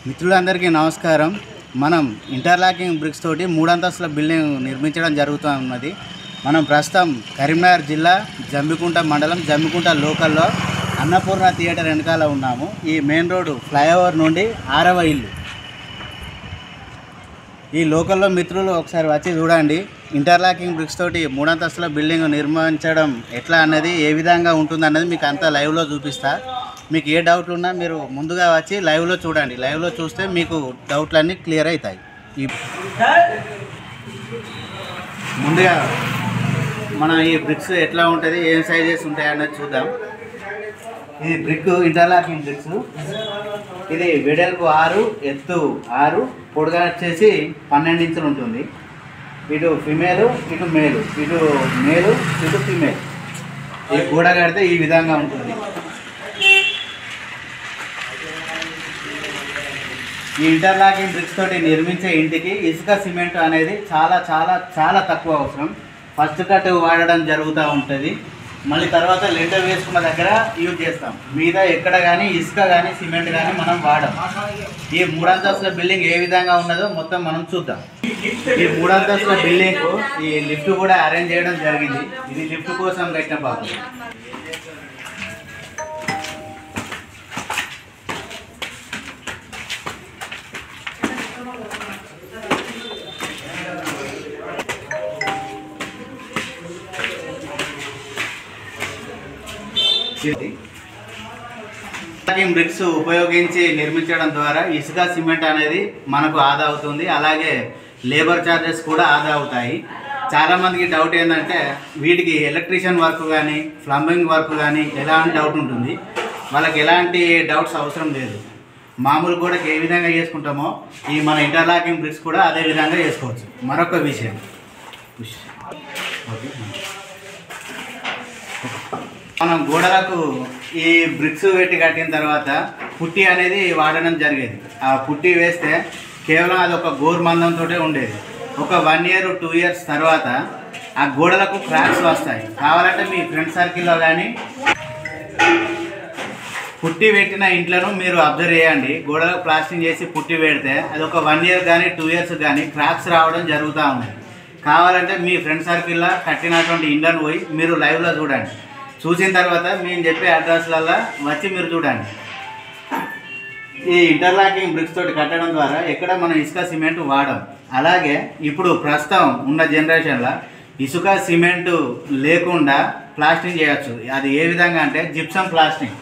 మిత్రులందరికీ నమస్కారం. మనం ఇంటర్లాకింగ్ బ్రిక్స్ తోటి 3 అంతస్తుల బిల్డింగ్ నిర్మించడం జరుగుతున్నది. మనం ప్రస్తుతం కరీంనగర్ జిల్లా జమ్మికుంట మండలం జమ్మికుంట లోకల్లో అన్నపూర్ణ థియేటర్ వెనకాల ఉన్నాము. ఈ మెయిన్ రోడ్డు ఫ్లైఓవర్ నుండి 6వ ఇల్లు. ఈ లోకల్లో మిత్రులు ఒకసారి వచ్చి చూడండి. ఇంటర్లాకింగ్ బ్రిక్స్ తోటి 3 అంతస్తుల బిల్డింగ్ నిర్మించడం ఎట్లా అన్నది, ఏ విధంగా ఉంటుంది అన్నది మీకు అంతా లైవ్లో చూపిస్తా. మీకు ఏ డౌట్లు ఉన్నా మీరు ముందుగా వచ్చి లైవ్లో చూడండి. లైవ్లో చూస్తే మీకు డౌట్లన్నీ క్లియర్ అవుతాయి. ముందుగా మనం ఈ బ్రిక్స్ ఎట్లా ఉంటుంది, ఏం సైజెస్ ఉంటాయి అన్నది చూద్దాం. ఇది బ్రిక్ ఇంటర్లాకింగ్ బ్రిక్స్. ఇది వెడల్పు 6, ఎత్తు 6, పొడుగా వచ్చేసి 12 ఇంచులు ఉంటుంది. ఇటు ఫిమేలు, ఇటు మేలు, ఇటు మేలు, ఇటు ఫిమేల్. ఈ గోడ కడితే ఈ విధంగా ఉంటుంది. ఈ ఇంటర్లాకింగ్ బ్రిక్స్ తోటి నిర్మించే ఇంటికి ఇసుక సిమెంట్ అనేది చాలా చాలా చాలా తక్కువ అవసరం. ఫస్ట్ కట్ వాడడం జరుగుతూ ఉంటుంది. మళ్ళీ తర్వాత లెంటర్ వేసుకున్న దగ్గర యూజ్ చేస్తాం. మీద ఎక్కడ కానీ ఇసుక కానీ సిమెంట్ కానీ మనం వాడం. ఈ 3 అంతస్తుల బిల్డింగ్ ఏ విధంగా ఉన్నదో మొత్తం మనం చూద్దాం. ఈ 3 అంతస్తుల బిల్డింగ్ ఈ లిఫ్ట్ కూడా అరేంజ్ చేయడం జరిగింది. ఇది లిఫ్ట్ కోసం కట్టిన పాపం. బ్రిక్స్ ఉపయోగించి నిర్మించడం ద్వారా ఇసుక సిమెంట్ అనేది మనకు ఆదా అవుతుంది. అలాగే లేబర్ ఛార్జెస్ కూడా ఆదా అవుతాయి. చాలామందికి డౌట్ ఏంటంటే వీటికి ఎలక్ట్రీషియన్ వర్క్ కానీ ప్లంబింగ్ వర్క్ కానీ ఎలాంటి డౌట్ ఉంటుంది. వాళ్ళకి ఎలాంటి డౌట్స్ అవసరం లేదు. మామూలు కూడా ఏ విధంగా చేసుకుంటామో ఈ మన ఇంటర్లాకింగ్ బ్రిక్స్ కూడా అదే విధంగా చేసుకోవచ్చు. మరొక విషయం, మనం గోడలకు ఈ బ్రిక్స్ పెట్టి కట్టిన తర్వాత పుట్టి అనేది వాడడం జరిగేది. ఆ పుట్టి వేస్తే కేవలం అది ఒక గోరు మందంతో ఉండేది. ఒక 1 year 2 years తర్వాత ఆ గోడలకు క్రాక్స్ వస్తాయి. కావాలంటే మీ ఫ్రెండ్ సర్కిల్లో కానీ పుట్టి పెట్టిన ఇంట్లను మీరు అబ్జర్వ్ చేయండి. గోడలకు ప్లాస్టింగ్ చేసి పుట్టి పెడితే అది ఒక 1 year కానీ 2 years కానీ క్రాక్స్ రావడం జరుగుతూ ఉంది. కావాలంటే మీ ఫ్రెండ్ సర్కిల్లో కట్టినటువంటి ఇండ్లను పోయి మీరు లైవ్లో చూడండి. చూసిన తర్వాత మేము చెప్పే అడ్రస్లలో వచ్చి మీరు చూడండి. ఈ ఇంటర్లాకింగ్ బ్రిక్స్ తోటి కట్టడం ద్వారా ఎక్కడ మనం ఇసుక సిమెంట్ వాడం. అలాగే ఇప్పుడు ప్రస్తుతం ఉన్న జనరేషన్లో ఇసుక సిమెంటు లేకుండా ప్లాస్టింగ్ చేయొచ్చు. అది ఏ విధంగా అంటే జిప్సమ్ ప్లాస్టింగ్.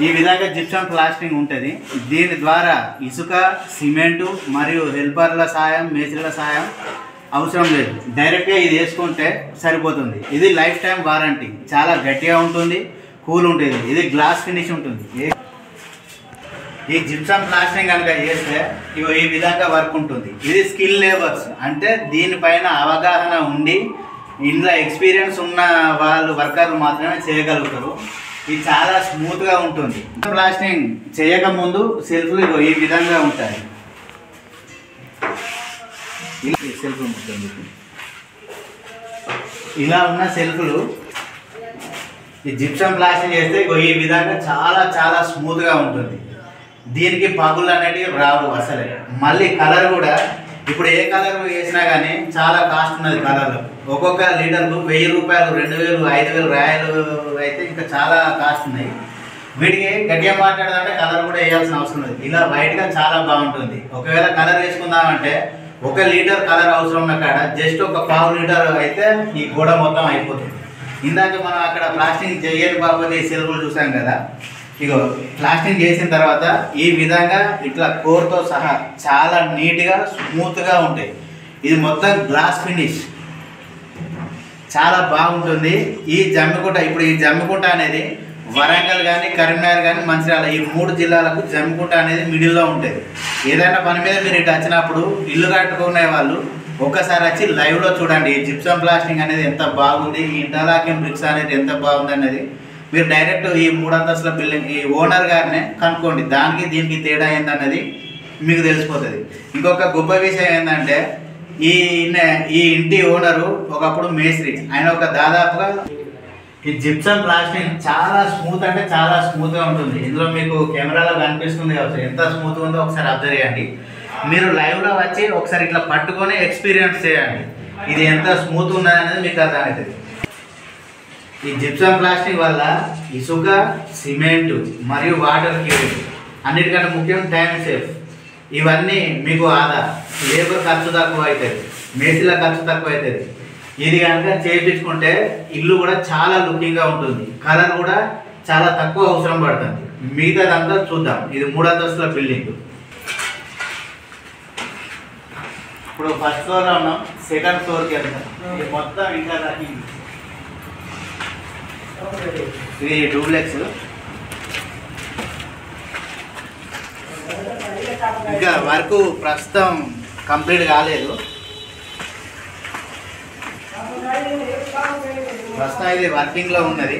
ఈ విధంగా జిప్సమ్ ప్లాస్టింగ్ ఉంటుంది. దీని ద్వారా ఇసుక సిమెంటు మరియు హెల్పర్ల సాయం, మేస్త్రీల సాయం అవసరం లేదు. డైరెక్ట్గా ఇది వేసుకుంటే సరిపోతుంది. ఇది లైఫ్ టైం వారంటీ. చాలా గట్టిగా ఉంటుంది, కూల్ ఉంటుంది. ఇది గ్లాస్ ఫినిష్ ఉంటుంది. ఈ జిప్సమ్ ప్లాస్టింగ్ కనుక చేస్తే ఈ విధంగా వర్క్ ఉంటుంది. ఇది స్కిల్ లేబర్స్, అంటే దీనిపైన అవగాహన ఉండి ఇందులో ఎక్స్పీరియన్స్ ఉన్న వాళ్ళు వర్కర్లు మాత్రమే చేయగలుగుతారు. ఇది చాలా స్మూత్గా ఉంటుంది. ప్లాస్టింగ్ చేయకముందు సెల్ఫ్లు ఈ విధంగా ఉంటాయి. సెల్ఫ్ ఉంటుంది. ఇలా ఉన్న సెల్ఫ్లు ఈ జిప్సమ్ ప్లాస్టింగ్ చేస్తే ఈ విధంగా చాలా చాలా స్మూత్గా ఉంటుంది. దీనికి పగులు అనేటివి రావు అసలే. మళ్ళీ కలర్ కూడా ఇప్పుడు ఏ కలర్ వేసినా కానీ చాలా కాస్ట్ ఉన్నది. కలర్ ఒక్కొక్క లీటర్కు 1000 రూపాయలు, 2000, 5000 రాయలు అయితే ఇంకా చాలా కాస్ట్ ఉన్నాయి. వీటికి గట్టిగా మాట్లాడాలంటే కలర్ కూడా వేయాల్సిన అవసరం లేదు. ఇలా వైట్గా చాలా బాగుంటుంది. ఒకవేళ కలర్ వేసుకుందామంటే 1 లీటర్ కలర్ అవసరం ఉన్న కాడ జస్ట్ ఒక 1/2 లీటర్ అయితే ఈ గోడ మొత్తం అయిపోతుంది. ఇందాక మనం అక్కడ ప్లాస్టింగ్ చేయని బాబు సెల్ఫ్లు చూసాం కదా. ఇగో ప్లాస్టింగ్ చేసిన తర్వాత ఈ విధంగా ఇట్లా కోర్తో సహా చాలా నీట్గా స్మూత్గా ఉంటాయి. ఇది మొత్తం గ్లాస్ ఫినిష్, చాలా బాగుంటుంది. ఈ జమ్మికుంట, ఇప్పుడు ఈ జమ్మికుంట అనేది వరంగల్ కానీ కరీంనగర్ కానీ మంచిర్యాల, ఈ 3 జిల్లాలకు జమ్మికుంట అనేది మిడిల్లో ఉంటుంది. ఏదైనా పని మీద మీరు ఇటు వచ్చినప్పుడు ఇల్లు కట్టుకునే వాళ్ళు ఒక్కసారి వచ్చి లైవ్లో చూడండి. ఈ జిప్సమ్ ప్లాస్టింగ్ అనేది ఎంత బాగుంది, ఈ ఇంటర్లాకింగ్ బ్రిక్స్ అనేది ఎంత బాగుంది అనేది మీరు డైరెక్ట్ ఈ 3 అంతస్తుల బిల్డింగ్ ఈ ఓనర్ గారినే కనుక్కోండి. దానికి దీనికి తేడా ఏందన్నది మీకు తెలిసిపోతుంది. ఇంకొక గొప్ప విషయం ఏంటంటే ఈ ఇంటి ఓనరు ఒకప్పుడు మేస్త్రి. ఆయన ఒక దాదాపుగా ఈ జిప్సమ్ ప్లాస్టింగ్ చాలా స్మూత్ అంటే చాలా స్మూత్గా ఉంటుంది. ఇందులో మీకు కెమెరాలో కనిపిస్తుంది కాబట్టి ఎంత స్మూత్గా ఉందో ఒకసారి అబ్జర్వ్ చేయండి. మీరు లైవ్లో వచ్చి ఒకసారి ఇట్లా పట్టుకొని ఎక్స్పీరియన్స్ చేయండి ఇది ఎంత స్మూత్ ఉన్నది అనేది మీకు అర్థమవుతుంది. ఈ జిప్సమ్ ప్లాస్టింగ్ వల్ల ఇసుక, సిమెంటు మరియు వాటర్ క్యూరింగ్ అన్నిటికంటే ముఖ్యం టైం సేఫ్. ఇవన్నీ మీకు ఆదా, లేబర్ ఖర్చు తక్కువ అవుతుంది, మేస్త్రీల ఖర్చు తక్కువ అవుతుంది. ఇది కనుక చేయించుకుంటే ఇల్లు కూడా చాలా లుకింగ్గా ఉంటుంది, కలర్ కూడా చాలా తక్కువ అవసరం పడుతుంది. మిగతాదంతా చూద్దాం. ఇది 3 అంతస్తుల బిల్డింగ్. ఇప్పుడు ఫస్ట్ ఫ్లోర్లో ఉన్నాం, సెకండ్ ఫ్లోర్కి వెళ్తాం. ఇది మొత్తం ఇంకా ఇది డూప్లెక్స్. ఇంకా వర్క్ ప్రస్తుతం కంప్లీట్ కాలేదు. ప్రస్తుతం ఇది వర్కింగ్లో ఉన్నది.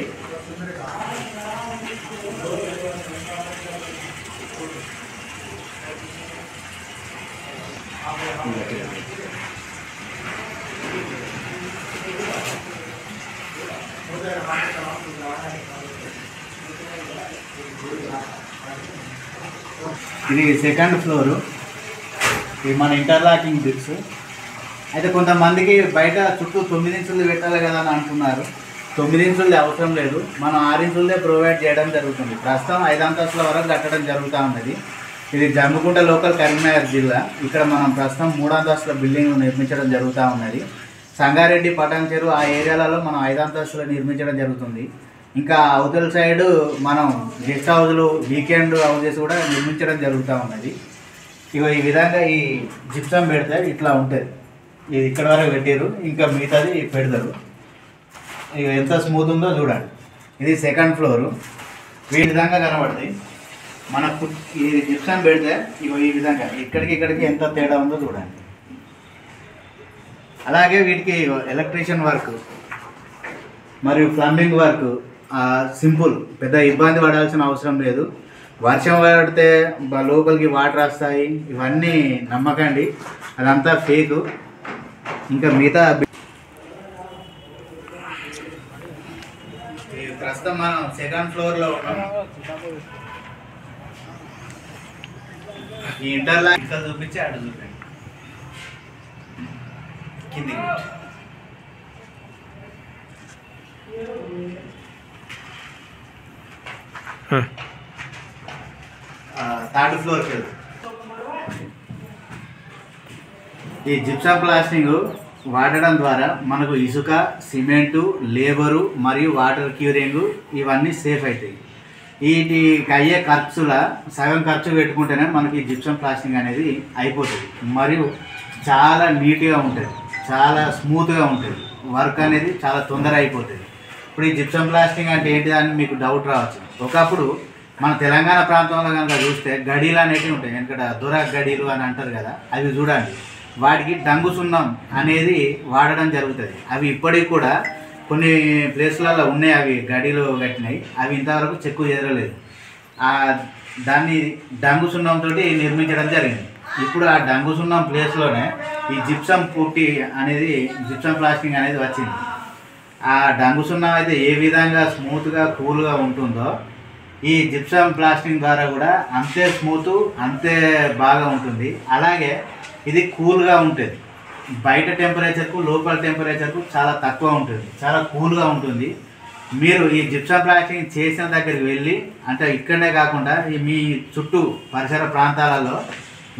ఇది సెకండ్ ఫ్లోరు. ఇది మన ఇంటర్లాకింగ్ బ్రిక్స్. అయితే కొంతమందికి బయట చుట్టూ 9 ఇంచులు పెట్టాలి కదా అని అంటున్నారు. 9 ఇంచులది అవసరం లేదు, మనం 6 ఇంచులదే ప్రొవైడ్ చేయడం జరుగుతుంది. ప్రస్తుతం 5 అంతస్తుల వరకు కట్టడం జరుగుతూ ఉన్నది. ఇది జమ్మికుంట లోకల్ కరీంనగర్ జిల్లా. ఇక్కడ మనం ప్రస్తుతం 3 అంతస్తుల బిల్డింగ్ నిర్మించడం జరుగుతూ ఉన్నది. సంగారెడ్డి, పటాన్చెరు ఆ ఏరియాలలో మనం 5 అంతస్తులు నిర్మించడం జరుగుతుంది. ఇంకా అవతల సైడు మనం గెస్ట్ హౌస్లు, వీకెండ్ హౌసెస్ కూడా నిర్మించడం జరుగుతూ ఉన్నది. ఇక ఈ విధంగా ఈ జిప్సమ్ పెడితే ఇట్లా ఉంటుంది. ఇది ఇక్కడ వరకు పెట్టారు, ఇంకా మిగతాది పెడతారు. ఇక ఎంత స్మూత్ ఉందో చూడండి. ఇది సెకండ్ ఫ్లోరు. ఈ విధంగా కనబడుతుంది మనకు. ఈ జిప్సమ్ పెడితే ఇక ఈ విధంగా ఇక్కడికి ఎంత తేడా ఉందో చూడండి. అలాగే వీటికి ఎలక్ట్రీషియన్ వర్క్ మరియు ప్లంబింగ్ వర్క్ సింపుల్, పెద్ద ఇబ్బంది పడాల్సిన అవసరం లేదు. వర్షం పడితే లోపలికి వాటర్ వస్తాయి, ఇవన్నీ నమ్మకండి, అదంతా ఫేకు. ఇంకా మిగతా ప్రస్తుతం మనం సెకండ్ ఫ్లోర్లో ఉన్నాం. ఈ ఇంటర్లాక్ ఇక్కడ చూపించి అటు చూపించండి కిందికి. థర్డ్ ఫ్లోర్కి వెళ్తాం. ఈ జిప్సమ్ ప్లాస్టింగ్ వాడడం ద్వారా మనకు ఇసుక, సిమెంటు, లేబరు మరియు వాటర్ క్యూరింగ్ ఇవన్నీ సేఫ్ అవుతాయి. వీటికి అయ్యే ఖర్చుల సగం ఖర్చు పెట్టుకుంటేనే మనకి జిప్సమ్ ప్లాస్టింగ్ అనేది అయిపోతుంది. మరియు చాలా నీట్గా ఉంటుంది, చాలా స్మూత్గా ఉంటుంది. వర్క్ అనేది చాలా తొందర అయిపోతుంది. ఇప్పుడు ఈ జిప్సమ్ ప్లాస్టింగ్ అంటే ఏంటి అని మీకు డౌట్ రావచ్చు. ఒకప్పుడు మన తెలంగాణ ప్రాంతంలో కనుక చూస్తే గడీలు అనేటివి ఉంటాయి, ఎందుకంటే దొర గడీలు అని అంటారు కదా, అవి చూడండి. వాటికి డంగు సున్నం అనేది వాడడం జరుగుతుంది. అవి ఇప్పటికి కూడా కొన్ని ప్లేస్లలో ఉన్నాయి, అవి గడీలు కట్టినాయి. అవి ఇంతవరకు చెక్కు చెదరలేదు. దాన్ని డంగు సున్నంతో నిర్మించడం జరిగింది. ఇప్పుడు ఆ డంగు సున్నం ప్లేస్లోనే ఈ జిప్సమ్ పుట్టి అనేది, జిప్సమ్ ప్లాస్టింగ్ అనేది వచ్చింది. ఆ డంగు సున్నం అయితే ఏ విధంగా స్మూత్గా కూల్గా ఉంటుందో ఈ జిప్సమ్ ప్లాస్టింగ్ ద్వారా కూడా అంతే స్మూత్, అంతే బాగా ఉంటుంది. అలాగే ఇది కూల్గా ఉంటుంది. బయట టెంపరేచర్కు లోపల టెంపరేచర్కు చాలా తక్కువ ఉంటుంది, చాలా కూల్గా ఉంటుంది. మీరు ఈ జిప్సమ్ ప్లాస్టింగ్ చేసిన దగ్గరికి వెళ్ళి, అంటే ఇక్కడనే కాకుండా మీ చుట్టూ పరిసర ప్రాంతాలలో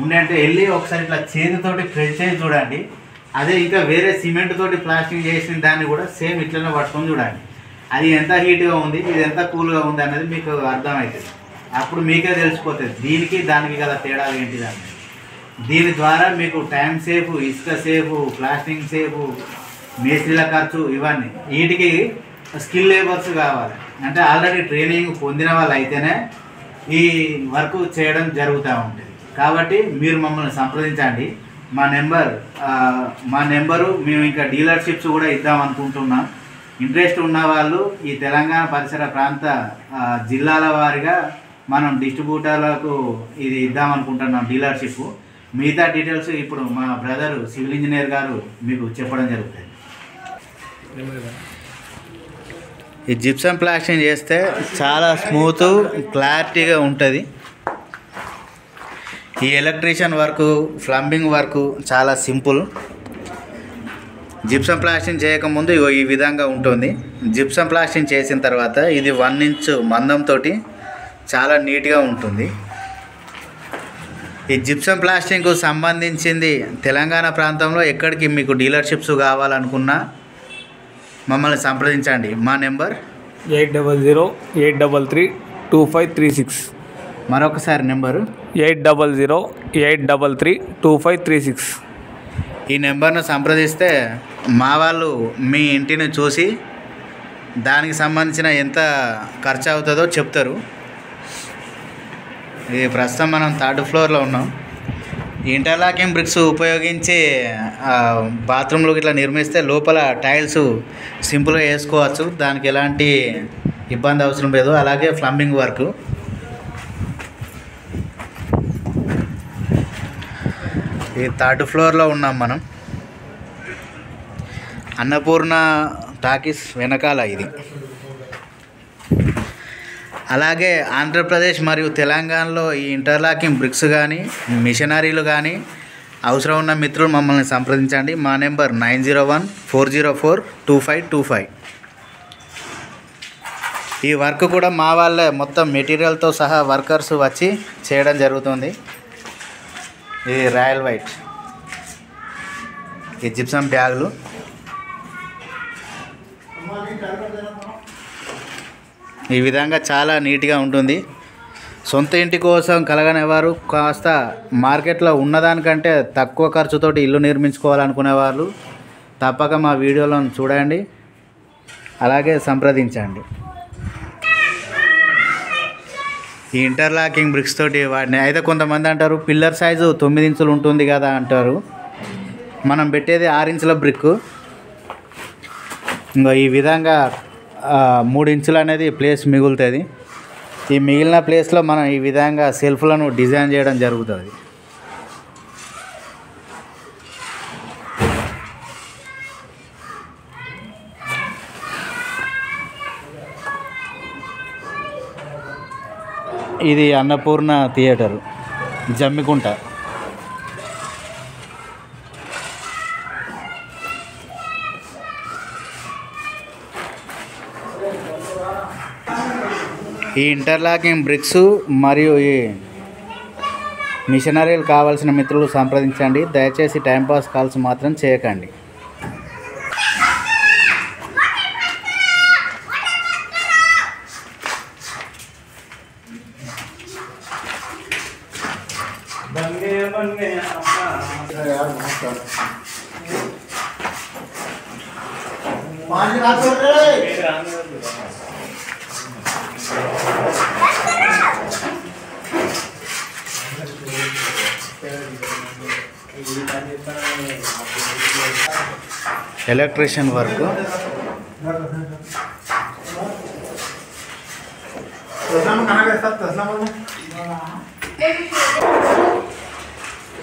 ఉండే వెళ్ళి ఒకసారి ఇట్లా చేతితోటి ప్రెస్ చేసి చూడండి. అదే ఇంకా వేరే సిమెంట్ తోటి ప్లాస్టింగ్ చేసిన దాన్ని కూడా సేమ్ ఇట్లనే పట్టుకొని చూడండి. అది ఎంత హీట్గా ఉంది, ఇది ఎంత కూల్గా ఉంది అనేది మీకు అర్థమవుతుంది. అప్పుడు మీకే తెలిసిపోతుంది దీనికి దానికి గల తేడాలు ఏంటిది అని. దీని ద్వారా మీకు టైం సేఫ్, ఇసుక సేఫ్, ప్లాస్టింగ్ సేఫ్, మేస్త్రీల ఖర్చు, ఇవన్నీ. వీటికి స్కిల్ లేబర్స్ కావాలి, అంటే ఆల్రెడీ ట్రైనింగ్ పొందిన వాళ్ళు అయితేనే ఈ వర్క్ చేయడం జరుగుతూ ఉంటుంది. కాబట్టి మీరు మమ్మల్ని సంప్రదించండి. మా నెంబరు మేము ఇంకా డీలర్షిప్స్ కూడా ఇద్దాం అనుకుంటున్నాం. ఇంట్రెస్ట్ ఉన్న వాళ్ళు ఈ తెలంగాణ పరిసర ప్రాంత జిల్లాల వారిగా మనం డిస్ట్రిబ్యూటర్లకు ఇది ఇద్దామనుకుంటున్నాం డీలర్షిప్. మిగతా డీటెయిల్స్ ఇప్పుడు మా బ్రదర్ సివిల్ ఇంజనీర్ గారు మీకు చెప్పడం జరుగుతుంది. ఈ జిప్సం ప్లాస్టింగ్ చేస్తే చాలా స్మూత్ క్లారిటీగా ఉంటుంది. ఈ ఎలక్ట్రీషియన్ వర్క్, ప్లంబింగ్ వర్క్ చాలా సింపుల్. జిప్సం ప్లాస్టింగ్ చేయకముందు ఈ విధంగా ఉంటుంది. జిప్సం ప్లాస్టింగ్ చేసిన తర్వాత ఇది 1 ఇంచ్ మందంతో చాలా నీట్గా ఉంటుంది. ఈ జిప్సం ప్లాస్టింగ్కు సంబంధించింది తెలంగాణ ప్రాంతంలో ఎక్కడికి మీకు డీలర్షిప్స్ కావాలనుకున్నా మమ్మల్ని సంప్రదించండి. మా నెంబర్ 800-833-2536. మరొకసారి నెంబరు 800-833-2536. ఈ నెంబర్ను సంప్రదిస్తే మా వాళ్ళు మీ ఇంటిని చూసి దానికి సంబంధించిన ఎంత ఖర్చు అవుతుందో చెప్తారు. ఇది ప్రస్తుతం మనం 3rd ఫ్లోర్లో ఉన్నాం. ఇంటర్లాకింగ్ బ్రిక్స్ ఉపయోగించి బాత్రూంలోకి ఇట్లా నిర్మిస్తే లోపల టైల్స్ సింపుల్గా వేసుకోవచ్చు. దానికి ఎలాంటి ఇబ్బంది అవసరం లేదు. అలాగే ప్లంబింగ్ వర్క్. ఈ 3rd ఫ్లోర్లో ఉన్నాం మనం. అన్నపూర్ణ టాకీస్ వెనకాల ఇది. అలాగే ఆంధ్రప్రదేశ్ మరియు తెలంగాణలో ఈ ఇంటర్లాకింగ్ బ్రిక్స్ కానీ మిషనరీలు కానీ అవసరం ఉన్న మిత్రులు మమ్మల్ని సంప్రదించండి. మా నెంబర్ 901-404-2525. ఈ వర్క్ కూడా మా వాళ్ళే మొత్తం మెటీరియల్తో సహా వర్కర్స్ వచ్చి చేయడం జరుగుతుంది. ఇది రాయల్ వైట్, ఈ జిప్సం బ్యాగులు. ఈ విధంగా చాలా నీట్గా ఉంటుంది. సొంత ఇంటి కోసం కలగనేవారు, కాస్త మార్కెట్లో ఉన్నదానికంటే తక్కువ ఖర్చుతోటి ఇల్లు నిర్మించుకోవాలనుకునే వాళ్ళు తప్పక మా వీడియోలను చూడండి, అలాగే సంప్రదించండి. ఈ ఇంటర్లాకింగ్ బ్రిక్స్ తోటి వాడిని అయితే కొంతమంది అంటారు పిల్లర్ సైజు 9 ఇంచులు ఉంటుంది కదా అంటారు. మనం పెట్టేది 6 ఇంచుల బ్రిక్. ఇంకా ఈ విధంగా 3 ఇంచులు అనేది ప్లేస్ మిగులుతుంది. ఈ మిగిలిన ప్లేస్లో మనం ఈ విధంగా సెల్ఫ్లను డిజైన్ చేయడం జరుగుతుంది. ఇది అన్నపూర్ణ థియేటర్, జమ్మికుంట. ఈ ఇంటర్లాకింగ్ బ్రిక్స్ మరియు ఈ మిషనరీలు కావాల్సిన మిత్రులు సంప్రదించండి. దయచేసి టైంపాస్ కాల్స్ మాత్రం చేయకండి. Electrician work.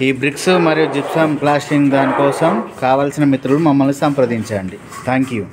ఈ బ్రిక్స్ మరియు జిప్సం ప్లాస్టింగ్ దానికోసం కావాల్సిన మిత్రులు మమ్మల్ని సంప్రదించండి. Thank you.